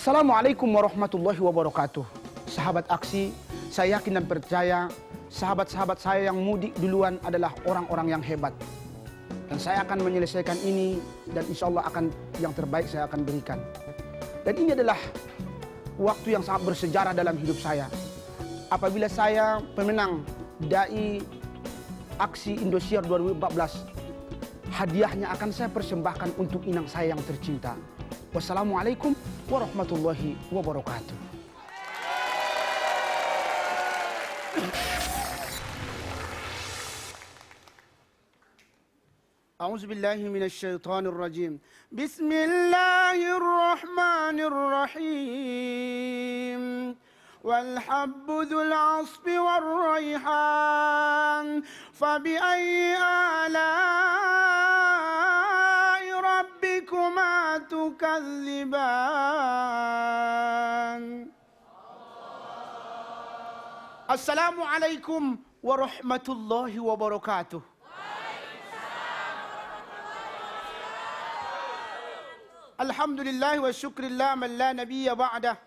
Assalamualaikum warahmatullahi wabarakatuh. Sahabat aksi, saya yakin dan percaya sahabat-sahabat saya yang mudik duluan adalah orang-orang yang hebat. Dan saya akan menyelesaikan ini dan insya Allah akan yang terbaik saya akan berikan. Dan ini adalah waktu yang sangat bersejarah dalam hidup saya. Apabila saya pemenang Dai Aksi Indosiar 2014, hadiahnya akan saya persembahkan untuk inang saya yang tercinta. Wassalamualaikum warahmatullahi wabarakatuh. A'udzu billahi minasy syaithanir rajim. Bismillahirrahmanirrahim. Wal habbu dzul 'asfi war raihan fabi'ayyi ala'i rabbikuma tukadziban. Assalamualaikum warahmatullahi wabarakatuh. Alhamdulillah wa syukrillah man la nabiyya ba'dah.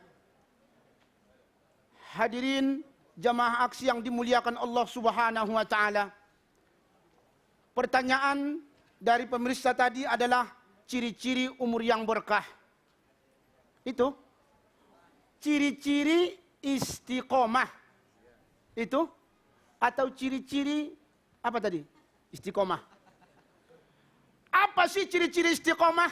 Hadirin jamaah aksi yang dimuliakan Allah Subhanahu wa taala. Pertanyaan dari pemirsa tadi adalah ciri-ciri umur yang berkah. Itu ciri-ciri istiqomah. Itu atau ciri-ciri apa tadi? Istiqomah. Apa sih ciri-ciri istiqomah?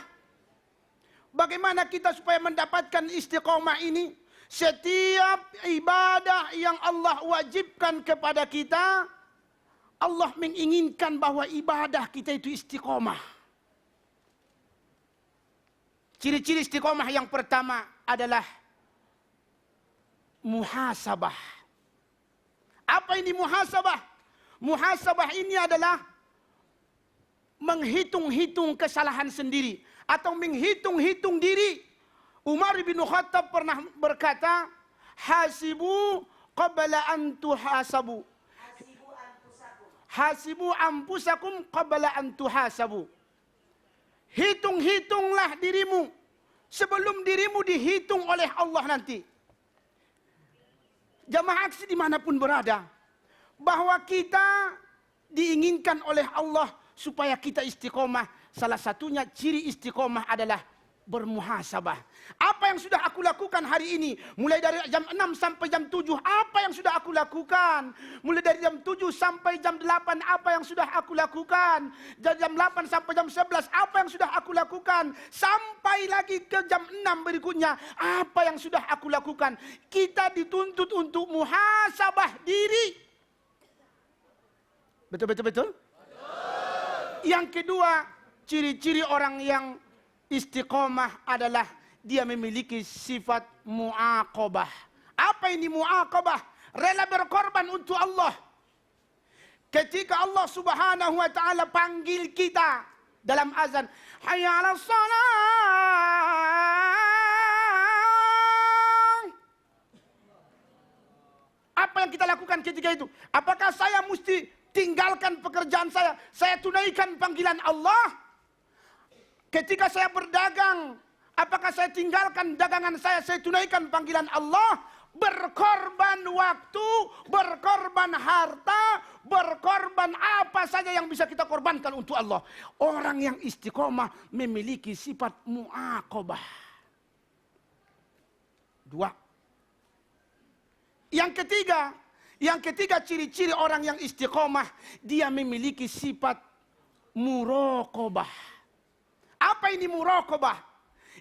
Bagaimana kita supaya mendapatkan istiqomah ini? Setiap ibadah yang Allah wajibkan kepada kita, Allah menginginkan bahwa ibadah kita itu istiqomah. Ciri-ciri istiqomah yang pertama adalah muhasabah. Apa ini muhasabah? Muhasabah ini adalah menghitung-hitung kesalahan sendiri atau menghitung-hitung diri. Umar bin Khattab pernah berkata, hasibu qabla an tuhasabu. Hasibu anfusakum qabla an tuhasabu. Hitung-hitunglah dirimu sebelum dirimu dihitung oleh Allah nanti. Jamaah aksi dimanapun berada, bahwa kita diinginkan oleh Allah supaya kita istiqomah. Salah satunya ciri istiqomah adalah bermuhasabah. Apa yang sudah aku lakukan hari ini? Mulai dari jam 6 sampai jam 7, apa yang sudah aku lakukan? Mulai dari jam 7 sampai jam 8, apa yang sudah aku lakukan? Dari jam 8 sampai jam 11, apa yang sudah aku lakukan? Sampai lagi ke jam 6 berikutnya, apa yang sudah aku lakukan? Kita dituntut untuk muhasabah diri. Betul? Yang kedua, ciri-ciri orang yang istiqomah adalah dia memiliki sifat mu'aqabah. Apa ini mu'aqabah? Rela berkorban untuk Allah. Ketika Allah Subhanahu wa taala panggil kita dalam azan, hayya 'alas shalah. Apa yang kita lakukan ketika itu? Apakah saya mesti tinggalkan pekerjaan saya tunaikan panggilan Allah? Ketika saya berdagang, apakah saya tinggalkan dagangan saya tunaikan panggilan Allah? Berkorban waktu, berkorban harta, berkorban apa saja yang bisa kita korbankan untuk Allah. Orang yang istiqomah memiliki sifat mu'aqabah. Dua. Yang ketiga ciri-ciri orang yang istiqomah, dia memiliki sifat muraqabah. Apa ini muraqabah?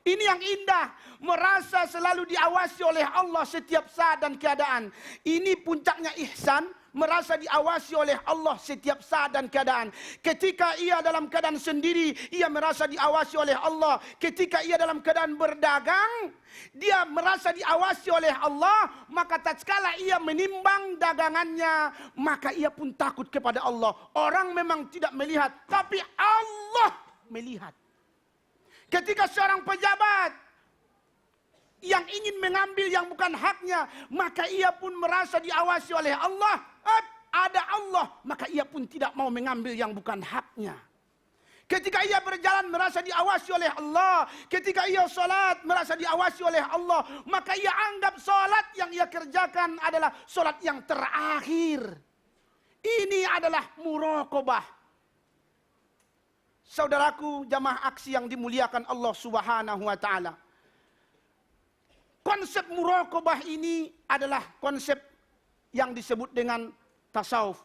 Ini yang indah, merasa selalu diawasi oleh Allah setiap saat dan keadaan. Ini puncaknya ihsan, merasa diawasi oleh Allah setiap saat dan keadaan. Ketika ia dalam keadaan sendiri, ia merasa diawasi oleh Allah. Ketika ia dalam keadaan berdagang, dia merasa diawasi oleh Allah. Maka tatkala ia menimbang dagangannya, maka ia pun takut kepada Allah. Orang memang tidak melihat, tapi Allah melihat. Ketika seorang pejabat yang ingin mengambil yang bukan haknya, maka ia pun merasa diawasi oleh Allah. Ada Allah, maka ia pun tidak mau mengambil yang bukan haknya. Ketika ia berjalan merasa diawasi oleh Allah. Ketika ia sholat merasa diawasi oleh Allah. Maka ia anggap sholat yang ia kerjakan adalah sholat yang terakhir. Ini adalah muraqabah. Saudaraku jamaah aksi yang dimuliakan Allah Subhanahu wa taala. Konsep muraqabah ini adalah konsep yang disebut dengan tasawuf.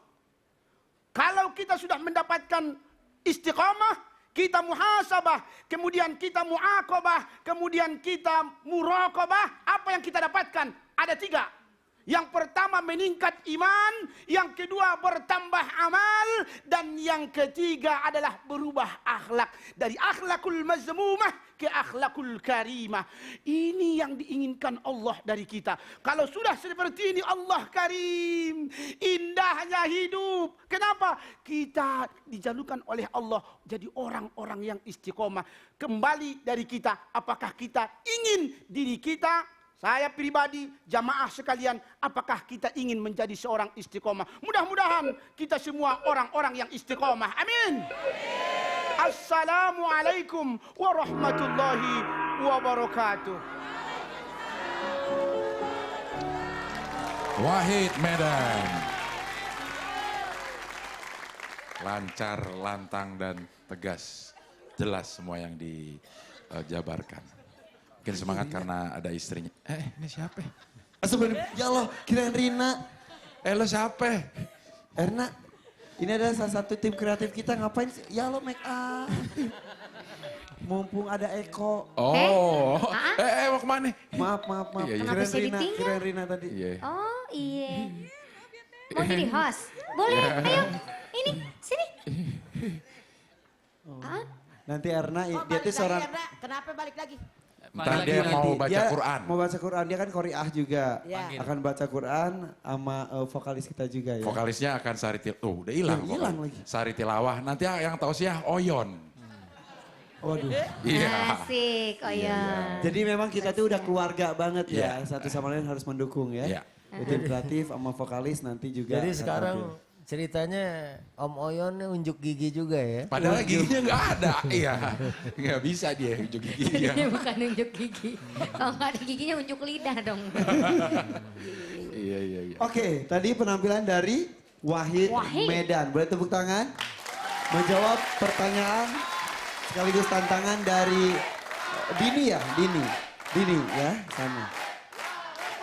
Kalau kita sudah mendapatkan istiqamah, kita muhasabah, kemudian kita muaqabah, kemudian kita muraqabah, apa yang kita dapatkan? Ada 3. Yang pertama meningkat iman, yang kedua bertambah amal, dan yang ketiga adalah berubah akhlak. Dari akhlakul mazmumah ke akhlakul karimah. Ini yang diinginkan Allah dari kita. Kalau sudah seperti ini Allah karim, indahnya hidup. Kenapa? Kita dijalukan oleh Allah jadi orang-orang yang istiqomah. Kembali dari kita, apakah kita ingin diri kita, saya pribadi, jamaah sekalian, apakah kita ingin menjadi seorang istiqomah? Mudah-mudahan kita semua orang-orang yang istiqomah. Amin. Assalamualaikum warahmatullahi wabarakatuh. Wahid Medan. Lancar, lantang, dan tegas. Jelas semua yang dijabarkan. Mungkin semangat karena ada istrinya. Ini siapa? Ya Allah, kirain Rina. Lo siapa? Erna, ini ada salah satu tim kreatif kita, ngapain sih? Ya Allah, make up. Mumpung ada Eko. Oh, mau kemana? Maaf. Iya, iya. Kenapa bisa ditinggal? Kirain Rina tadi. Iya. Oh iya. Mau jadi host? Boleh, ayo. Ini, sini. Nanti Erna, dia tuh seorang... Kenapa balik lagi? Ntar dia mau baca dia Quran. Mau baca Quran, dia kan Qoriah juga. Ya. Akan baca Quran sama vokalis kita juga ya. Vokalisnya akan Sari Tilawah. Udah hilang. Hilang lagi. Sari Tilawah. Nanti yang tahu sih ya Oyon. Waduh. Iya. Asik, oh ya. Jadi memang kita tuh udah keluarga banget ya. Iya. Satu sama lain harus mendukung ya. Iya. Tim kreatif sama vokalis nanti juga. Jadi akan sekarang tampil. ceritanya Om Oyon nih unjuk gigi juga ya. Padahal giginya nggak ada. Iya. Nggak bisa dia unjuk giginya. Ini bukan unjuk gigi. Kalau nggak ada giginya unjuk lidah dong. Iya. Oke, tadi penampilan dari Wahid Medan. Boleh tepuk tangan? Menjawab pertanyaan sekaligus tantangan dari Dini ya, Dini ya, sana.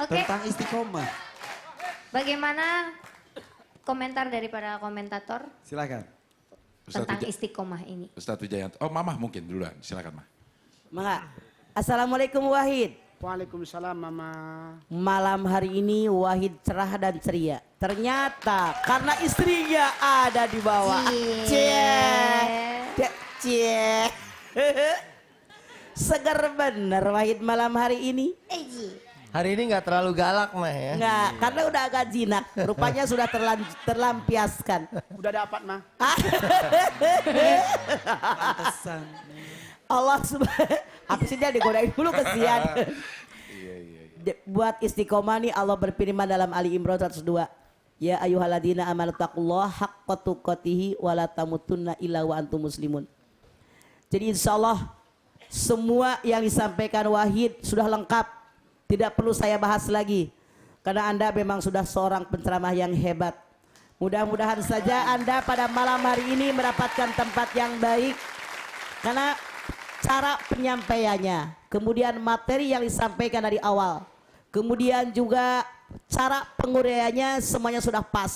Oke, Tentang istiqomah. bagaimana komentar dari para komentator Silakan. tentang istiqomah ini? Ustadz Wijayanto. Oh, Mamah mungkin duluan. Silakan, Mah. Mangga. Assalamualaikum Wahid. Waalaikumsalam Mama. Malam hari ini Wahid cerah dan ceria. Ternyata karena istrinya ada di bawah. Cie. Segar bener Wahid malam hari ini. Hari ini nggak terlalu galak mah ya. Enggak, karena udah agak jinak. Rupanya sudah terlampiaskan. Udah dapat Mah. Pantesan. Allah habisnya digodain dulu kesian. Buat istiqomah nih Allah berfirman dalam Ali Imran 102. Ya ayyuhalladzina amanu taqullaha haqqa tuqatih wa la tamutunna illa wa antum muslimun. Jadi insyaallah semua yang disampaikan Wahid sudah lengkap. Tidak perlu saya bahas lagi. Karena Anda memang sudah seorang penceramah yang hebat. Mudah-mudahan saja Anda pada malam hari ini mendapatkan tempat yang baik. Karena cara penyampaiannya, kemudian materi yang disampaikan dari awal, kemudian juga cara penguraiannya semuanya sudah pas.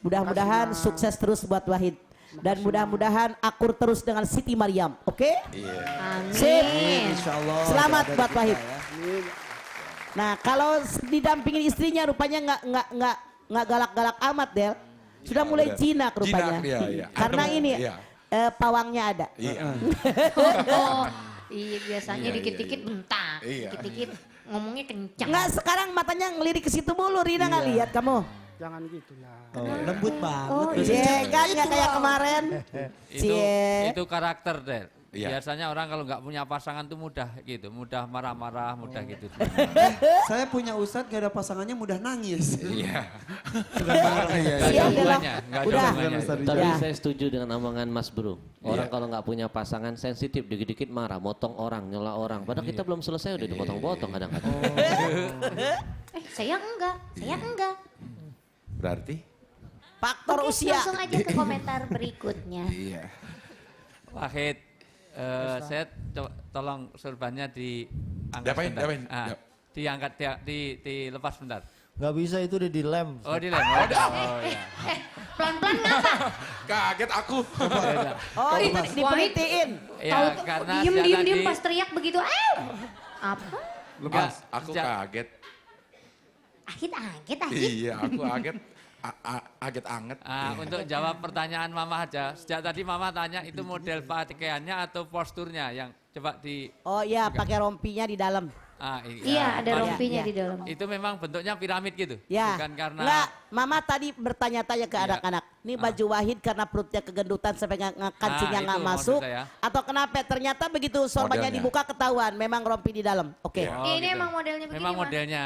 Mudah-mudahan sukses terus buat Wahid. Dan mudah-mudahan akur terus dengan Siti Maryam, oke? Amin. Sip. Insyaallah. Selamat doa buat dari Wahid. kita ya. Nah kalau didampingin istrinya rupanya nggak galak-galak amat Del. Sudah mulai jinak rupanya. Jinak dia, iya. Karena Adem, ini iya. pawangnya ada. Iya. Oh, iya biasanya Iya, dikit-dikit iya. bentak, Iya. dikit-dikit ngomongnya kencang. Nggak, sekarang matanya ngelirik ke situ mulu. Rina nggak lihat kamu? Jangan gitulah. Oh, lembut banget. Oh iya kan nggak kayak kemarin. Itu karakter deh. Iya. Biasanya orang kalau nggak punya pasangan tuh mudah gitu, mudah marah-marah, mudah gitu. Saya punya Ustadz gak ada pasangannya mudah nangis. Iya. Nggak ada Iya, hubungannya, nggak ada udah. hubungannya. Tapi Ya. saya setuju dengan omongan Mas Bro. Orang kalau nggak punya pasangan sensitif, dikit-dikit marah, motong orang, nyela orang. Padahal kita belum selesai udah dipotong-potong kadang-kadang. Saya enggak, saya enggak. Berarti? Faktor Oke, usia. langsung aja ke komentar berikutnya. Iya. Wahid, saya tolong surbannya diangkat Diapain, sebentar. diapain? Ah, diangkat, dilepas sebentar. Nggak bisa itu udah dilem. Oh, dilem. Oh, iya. Pelan-pelan ngapa? Kaget aku. Oh, itu diperhatiin. Ya, Tahu karena diem sejak diem tadi- diem pas teriak begitu. Apa? Lepas, aku sejak- kaget. Agit. Iya, aku kaget. Kaget anget. Untuk jawab pertanyaan Mama aja, sejak tadi Mama tanya itu model pakaiannya atau posturnya yang coba di... Oh iya, pakai rompinya di dalam. Iya, ada Mas- rompinya Iya. di dalam. Itu memang bentuknya piramid gitu, Ya. bukan karena... Enggak, Mama tadi bertanya-tanya ke Iya. anak-anak. Ini baju Wahid karena perutnya kegendutan sampai kancingnya itu nggak maksud masuk. saya. Atau kenapa? Ternyata begitu sorbannya Modelnya. dibuka ketahuan. Memang rompi di dalam. Oke. Iya. Ini emang modelnya begini, Memang Mas. modelnya.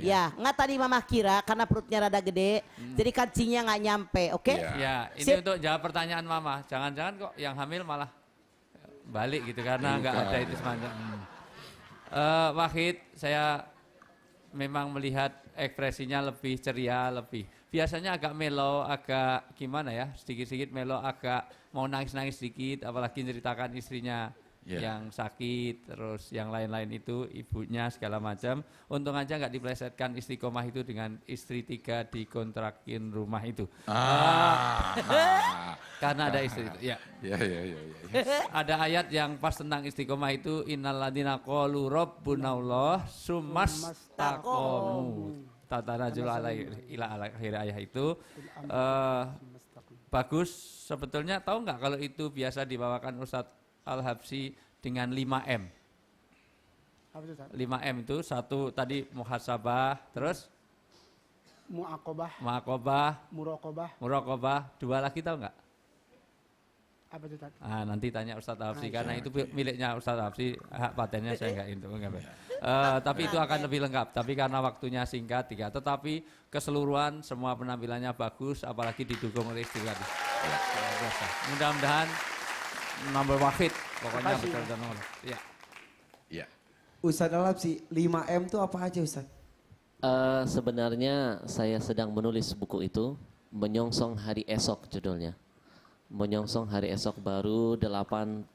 Ya, nggak tadi Mama kira karena perutnya rada gede, jadi kancingnya nggak nyampe, oke? Iya. Ya, ini Sip. untuk jawab pertanyaan Mama. Jangan-jangan kok yang hamil malah balik gitu karena nggak Bukan. ada itu semacam. Wahid, saya memang melihat ekspresinya lebih ceria, lebih biasanya agak melo, agak gimana ya, sedikit-sedikit melo, agak mau nangis-nangis sedikit, apalagi ceritakan istrinya Iya. yang sakit, terus yang lain-lain itu, ibunya segala macam. Untung aja nggak diplesetkan istiqomah itu dengan istri 3 dikontrakin rumah itu. Karena ada istri itu, ya. Iya. Ada ayat yang pas tentang istiqomah itu innalladzina qalu rabbunallah sumastaqamu tatanazzalu ila akhir ayat itu bagus sebetulnya. Tahu nggak kalau itu biasa dibawakan Ustadz Al-Habsyi dengan 5M. Apa itu, Ustaz? 5M itu satu tadi muhasabah, terus Mu'aqobah, maqobah, muraqobah. 2 lagi tahu nggak? Apa itu, Ustaz? Nanti tanya Ustadz Hafsi karena itu miliknya Ustadz Hafsi, hak patennya saya nggak itu. Tapi itu akan lebih lengkap. Tapi karena waktunya singkat 3. Tetapi keseluruhan semua penampilannya bagus, apalagi didukung oleh istri tadi. Luar biasa. Mudah-mudahan nomor Wahid, pokoknya betul-betul nomor. Ya. Iya. Ustadz Al-Habsyi, 5M itu apa aja Ustadz? Sebenarnya saya sedang menulis buku itu, Menyongsong Hari Esok judulnya. Menyongsong hari esok baru 80%,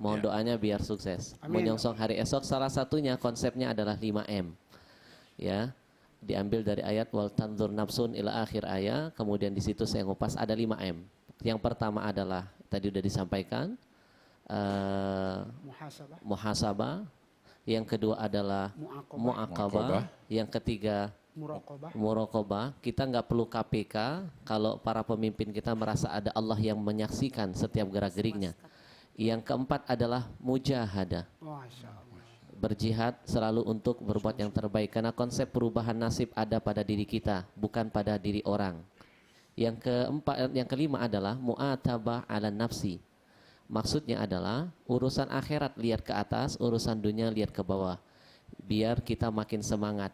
mohon doanya biar sukses. Amin. Menyongsong hari esok salah satunya konsepnya adalah 5M. Ya, diambil dari ayat wal tanzur nafsun ila akhir ayat, kemudian di situ saya ngupas ada 5M. Yang pertama adalah tadi udah disampaikan Muhasabah, muhasabah, yang kedua adalah muaqabah, yang ketiga muraqobah. muraqabah. Kita nggak perlu KPK kalau para pemimpin kita merasa ada Allah yang menyaksikan setiap gerak-geriknya. Yang keempat adalah mujahadah, Masya Allah. berjihad selalu untuk berbuat yang terbaik karena konsep perubahan nasib ada pada diri kita, bukan pada diri orang. Yang kelima adalah mu'atabah ala nafsi. Maksudnya adalah urusan akhirat lihat ke atas, urusan dunia lihat ke bawah. Biar kita makin semangat.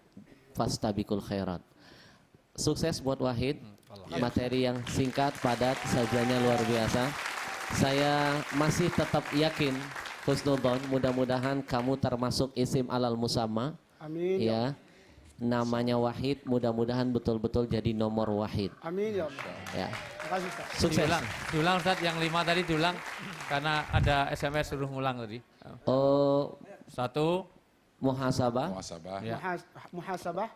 Fastabikul khairat. Sukses buat Wahid. Materi yang singkat, padat, sajiannya luar biasa. Saya masih tetap yakin, husnudzon, mudah-mudahan kamu termasuk isim alal musamma. Amin. Ya. Namanya Wahid, mudah-mudahan betul-betul jadi nomor Wahid. Amin ya Allah. Ya. Terima kasih, Ustaz. Sukses. Diulang Ustaz, yang 5 tadi diulang karena ada SMS suruh ngulang tadi. Oh, 1, muhasabah, Muhasabah. Ya. Muhasabah,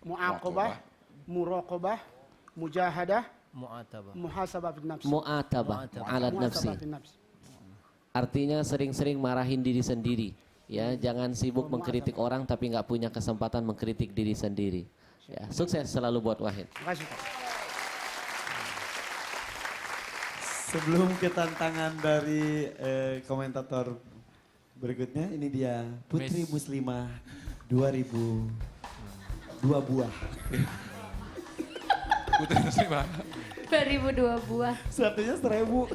mu'aqobah, muraqobah, mujahadah, Mu'atabah. muhasabah bin nafs. mu'atabah, alat nafsi. Muhasabah bin nafs. Artinya sering-sering marahin diri sendiri. Ya, jangan sibuk mengkritik orang tapi nggak punya kesempatan mengkritik diri sendiri. Ya, sukses selalu buat Wahid. Terima kasih, Ustaz. Sebelum ke tantangan dari komentator berikutnya, ini dia Putri Miss. Muslimah 2002 buah. Putri Muslimah. 2002 buah. Satunya 1000.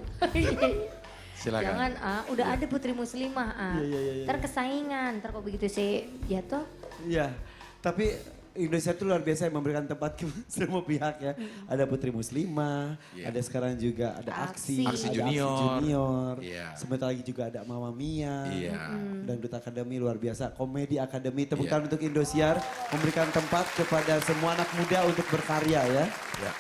Silakan. Jangan udah ada putri muslimah Ntar kesaingan, ntar kok begitu saya jatuh. Iya, tapi Indonesia itu luar biasa yang memberikan tempat ke semua pihak ya. Ada Putri Muslimah, Iya. ada sekarang juga ada Aksi, Aksi ada Junior. Aksi Junior. Iya. Sebentar lagi juga ada Mama Mia. Iya. Dangdut Akademi luar biasa, Komedi Akademi. Tepuk Iya. tangan untuk Indosiar memberikan tempat kepada semua anak muda untuk berkarya ya. Ya.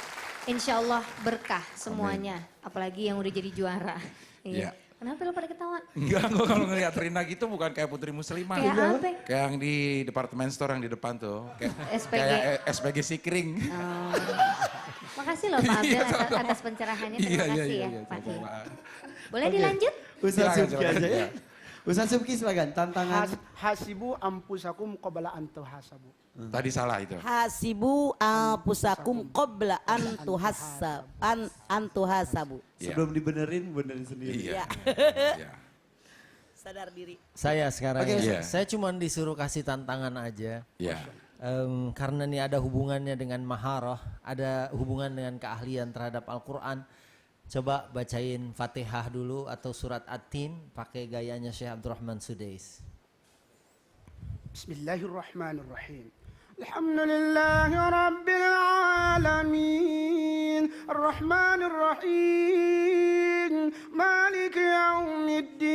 Insya Allah berkah semuanya, apalagi yang udah jadi juara. Iya. Kenapa lo pada ketawa? Enggak, gue kalau ngeliat Rina gitu bukan kayak Putri Muslimah. Kayak apa? Kayak yang di departemen store yang di depan tuh. Kayak, SPG. kayak SPG Sikring. Oh. Makasih loh Pak Abdel atas pencerahannya. Terima kasih ya Pak. Boleh dilanjut? Ustaz Silakan, Subki silakan. aja ya. Ustaz Subki silakan, tantangan. Hasibu ampusakum qabla an tuhasabu. Tadi salah itu. Hasibu anfusakum qabla an tuhasabu. Iya. Sebelum dibenerin, benerin sendiri. Iya. Ya. Iya. Sadar diri. Saya sekarang Oke, ya. Iya. Saya cuma disuruh kasih tantangan aja. Iya. Karena ini ada hubungannya dengan maharah, ada hubungan dengan keahlian terhadap Al-Quran. Coba bacain Fatihah dulu atau surat At-Tin pakai gayanya Syekh Abdurrahman Sudais. Bismillahirrahmanirrahim. Alhamdulillahi Rabbil Alamin. Ar-Rahmanir Rahim. Malik Yawmiddin.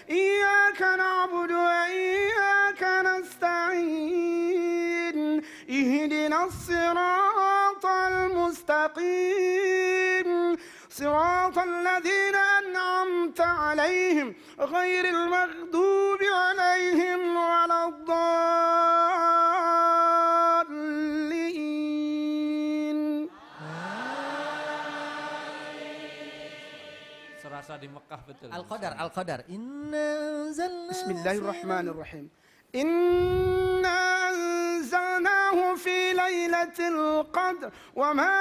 Iyaka na'budu wa iyaka nasta'in. Ihdinas siratal mustaqim. صراط الذين أنعمت عليهم غير المغضوب عليهم ولا الضالين. Serasa di Mekah betul. Al-Qadar. Inna anzalna Bismillahirrahmanirrahim. إنا أنزلناه في ليلة القدر وما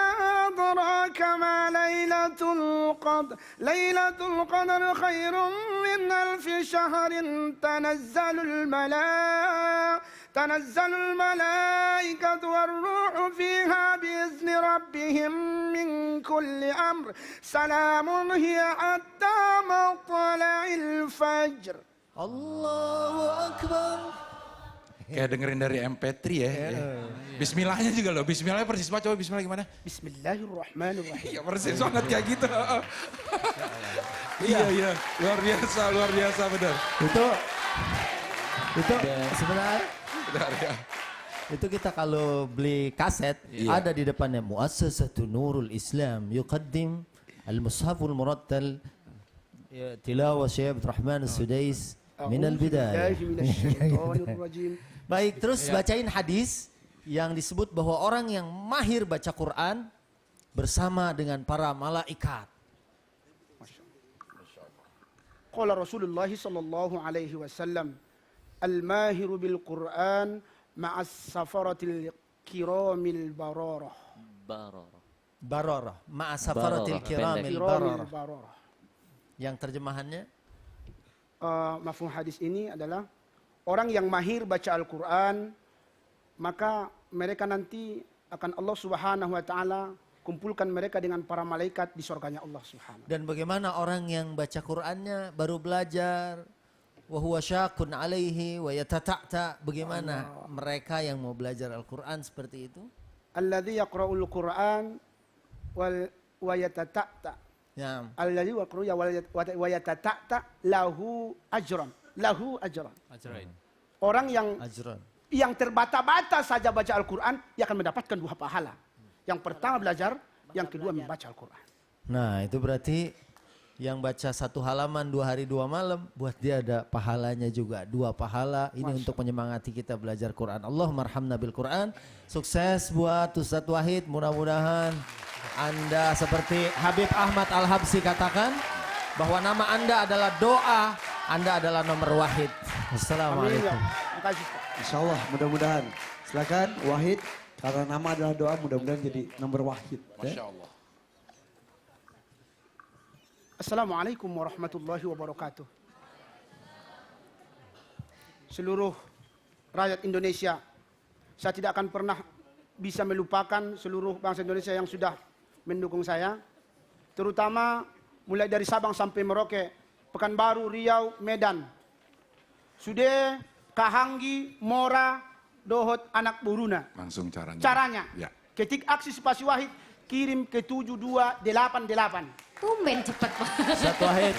أدراك ما ليلة القدر ليلة القدر خير من ألف شهر تنزل الملائكة والروح فيها بإذن ربهم من كل أمر سلام هي حتى مطلع الفجر. Allahu Akbar. Kayak dengerin dari MP3 ya. Bismillahnya juga loh. Bismillahnya persis banget. Coba bismillah gimana? Bismillahirrahmanirrahim. Iya persis banget kayak gitu. Iya. Luar biasa benar. Itu sebenarnya Benar ya. itu kita kalau beli kaset Iya. ada di depannya Muassasatun Nurul Islam yuqaddim al-mushaful murattal ya, tilawah Syekh Abdurrahman Sudais minal bidayah. Baik, terus bacain hadis yang disebut bahwa orang yang mahir baca Quran bersama dengan para malaikat. Qala Rasulullah sallallahu alaihi wasallam al-mahiru bil Quran ma'as safaratil kiramil bararah. Bararah, ma'asafaratil kiramil Kiramil bararah. bararah. Yang terjemahannya Mafhum hadis ini adalah orang yang mahir baca Al-Quran, maka mereka nanti akan Allah Subhanahu wa taala kumpulkan mereka dengan para malaikat di surganya Allah Subhanahu. dan bagaimana orang yang baca Qurannya baru belajar wa huwa syaqun alaihi wa yatata'ta, bagaimana mereka yang mau belajar Al-Quran seperti itu? Alladzi yaqra'ul Quran wa yatata'ta. Ya. Alladzi yaqra'u wa yatata'ta lahu ajran. Lahu ajran. Ajrain. Orang yang Ajran. terbata-bata saja baca Al-Quran, ia akan mendapatkan 2 pahala. Yang pertama belajar, yang kedua membaca Al-Quran. Nah itu berarti yang baca 1 halaman 2 hari 2 malam, buat dia ada pahalanya juga, 2 pahala. Ini untuk menyemangati kita belajar Quran. Allahumma arhamna bil Quran. Sukses buat Ustadz Wahid, mudah-mudahan Anda seperti Habib Ahmad Al-Habsyi katakan, bahwa nama Anda adalah doa, Anda adalah nomor wahid. Amin. Assalamualaikum. Terima kasih. Insya Allah mudah-mudahan. Silakan Wahid, karena nama adalah doa, mudah-mudahan jadi nomor Wahid. Masya Allah. Assalamualaikum warahmatullahi wabarakatuh. Seluruh rakyat Indonesia, saya tidak akan pernah bisa melupakan seluruh bangsa Indonesia yang sudah mendukung saya, terutama mulai dari Sabang sampai Merauke, Pekanbaru, Riau, Medan. Sudah Kahanggi, Mora, Dohot, Anak Buruna. Langsung caranya. Caranya, Ya. ketik aksi spasi Wahid, kirim ke 7288. Tumben cepet Pak. Ustaz Wahid.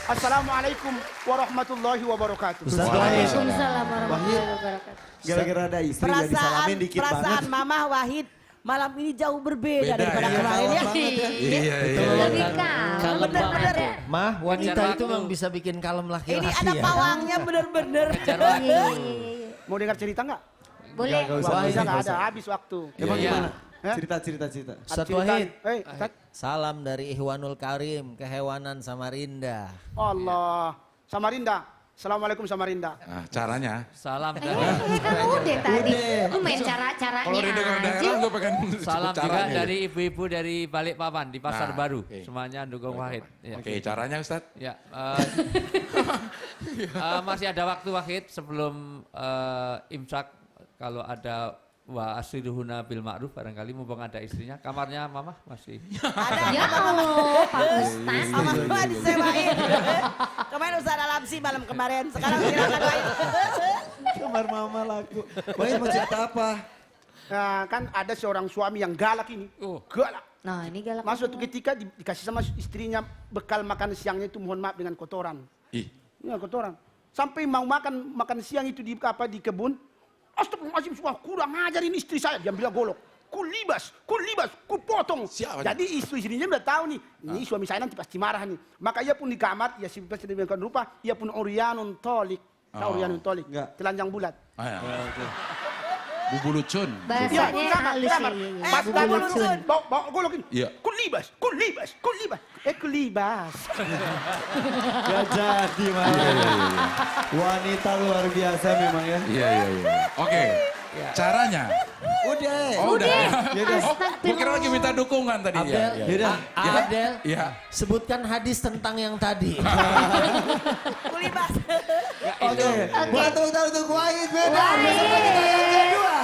Assalamualaikum warahmatullahi wabarakatuh. Ustaz Wahid. Waalaikumsalam warahmatullahi wabarakatuh. Gara-gara ada istri ya disalamin dikit perasaan banget. Mama Wahid malam ini jauh berbeda Beda, daripada iya. kemarin ya. Banget ya. Iya, iya. Lebih kalem Bener-bener. banget. Mah, wanita Ngejar itu waktu. memang bisa bikin kalem Ini laki-laki ada ya. pawangnya bener-bener. Iya. Mau dengar cerita nggak? Boleh. Nggak usah, Wah, nggak bisa nggak usah. ada, habis waktu. Emang Iya. gimana? Hah? Cerita. Ustaz Cerita- Wahid. Ustaz. Salam dari Ihwanul Karim, kehewanan Samarinda. Allah. Samarinda. Assalamualaikum Samarinda. Nah, caranya. Salam Kan dari udah tadi. Udah. Lu main cara-caranya Kalau di daerah aja. gue pengen salam sebut juga caranya. dari ibu-ibu dari Balikpapan di Pasar Nah, Baru. oke. Semuanya dukung Wahid. Ya. Oke, caranya Ustaz. Ya, masih ada waktu Wahid sebelum imsak kalau ada wa asiruhuna bil ma'ruf barangkali mumpung ada istrinya. Kamarnya Mama masih. Ya Allah, Pak Ustaz. Sama Mama disewain. Kemarin Ustaz Alamsi malam kemarin. Sekarang silakan Wahid. Kamar mama laku. Wahid mau cerita apa? Nah, kan ada seorang suami yang galak ini. Oh. Galak. Nah, ini galak. Masuk suatu ketika dikasih sama istrinya bekal makan siangnya itu mohon maaf dengan kotoran. Ih, Ini kotoran. Sampai mau makan siang itu di kebun. Astagfirullahaladzim, semua kurang ajar ini istri saya. Dia bilang golok. Ku libas, ku potong. Siapa? Jadi istrinya udah tahu nih. Ini suami saya nanti pasti marah nih. Maka ia pun di kamar, ya si pasti demikian rupa. Ia pun Orianun tolik. Tahu Oh. Orianun tolik? Enggak. Telanjang bulat. ah, ya. Bubu lucun. Bahasanya kamar, halus kamar. ya. Pas Bubu bangun, lucun. bawa golokin. Iya. Kulibas. Kulibas. Gak jadi malah. Wanita luar biasa memang ya. Iya. Oke, caranya. Udah. Oh, udah. Yaudah. Oh, gue kira lagi minta dukungan tadi. Abdel, Ya. Yaudah. Abdel, Iya. sebutkan hadis tentang yang tadi. Kulibas. Oke. Buat tepuk tangan untuk Wahid Medan. Beserta kita yang kedua.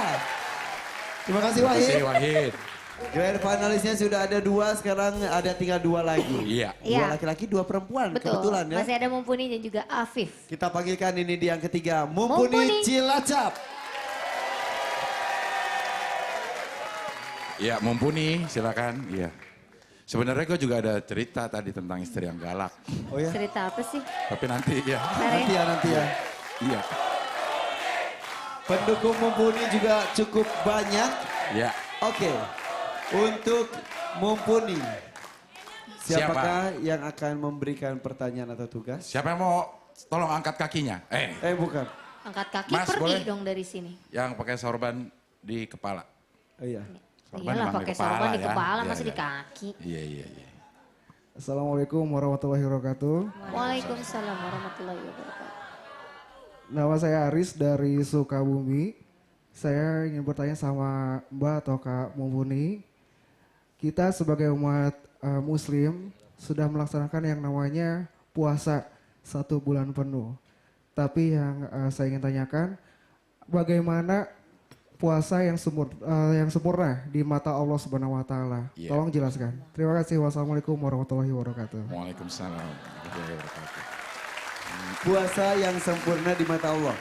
Terima kasih Terima Wahid. kasih Wahid. Grand finalisnya sudah ada 2, sekarang ada tinggal 2 lagi. Iya. 2 Iya. laki-laki, 2 perempuan. Betul. Kebetulan ya. Masih ada Mumpuni dan juga Afif. Kita panggilkan ini di yang ketiga. Mumpuni Mumpuni. Cilacap. Iya, mumpuni, silakan. Iya. Sebenarnya gue juga ada cerita tadi tentang istri yang galak. Oh ya. Cerita apa sih? Tapi nanti ya. Nanti ya. Iya. Pendukung Mumpuni juga cukup banyak. Iya. Oke. Untuk Mumpuni. Siapakah yang akan memberikan pertanyaan atau tugas? Siapa yang mau tolong angkat kakinya? Bukan. Angkat kaki Mas, pergi boleh? dong dari sini. Yang pakai sorban di kepala. Oh iya. Sorban Iyalah emang pakai sorban di ya. kepala, Iya, masih di iya. kaki. Iya. Assalamualaikum warahmatullahi wabarakatuh. Waalaikumsalam warahmatullahi wabarakatuh. Nama saya Aris dari Sukabumi. Saya ingin bertanya sama Mbak atau Kak Mumpuni. Kita sebagai umat Muslim sudah melaksanakan yang namanya puasa 1 bulan penuh. Tapi yang saya ingin tanyakan, bagaimana puasa yang sempurna di mata Allah Subhanahu Wa Taala? Iya. Tolong jelaskan. Terima kasih. Wassalamualaikum warahmatullahi wabarakatuh. Waalaikumsalam warahmatullahi wabarakatuh. Puasa yang sempurna di mata Allah.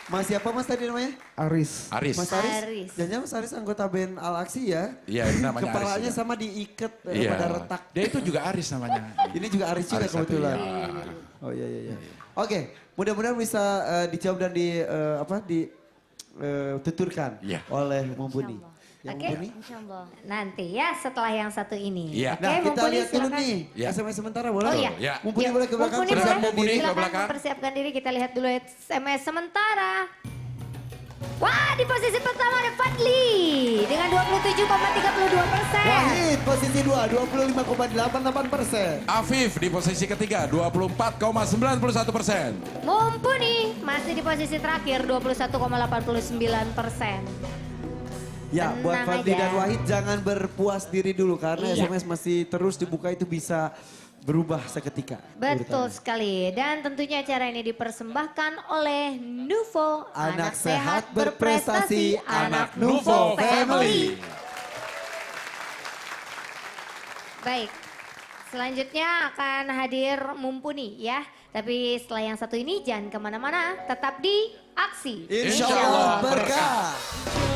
Mas siapa mas tadi namanya? Aris. Aris. Mas Aris? Aris. Jangan Mas Aris anggota band Al Aksi ya? Iya, ini namanya Kepalanya Aris. juga. sama diikat Iya. pada retak. Dia itu juga Aris namanya. Ini juga Aris juga Aris satu, kebetulan. iya. Oh iya. Oke, mudah-mudahan bisa dijawab dan dituturkan Iya. oleh Mumpuni. Yang Oke, Mumpuni? nanti ya setelah yang satu ini. Iya. Nah, kita Mumpuni, lihat dulu silakan. nih. Iya. SMS sementara boleh? Oh iya. Ya. Mumpuni boleh ke belakang. Mumpuni Silakan, boleh. Mumpuni ke Silakan belakang. mempersiapkan diri, kita lihat dulu SMS sementara. Wah, di posisi pertama ada Fadli dengan 27,32%. Wahid posisi 2, 25,88%. Afif di posisi ketiga 24,91%. Mumpuni masih di posisi terakhir 21,89%. Ya, buat Tenang Fadli aja. dan Wahid jangan berpuas diri dulu karena Iya. SMS masih terus dibuka itu bisa berubah seketika. Betul urutannya. sekali. Dan tentunya acara ini dipersembahkan oleh Nuvo. Anak sehat berprestasi, anak Nuvo Family. Baik. selanjutnya akan hadir Mumpuni ya. Tapi setelah yang satu ini jangan kemana-mana, tetap di Aksi. Insya Allah berkah.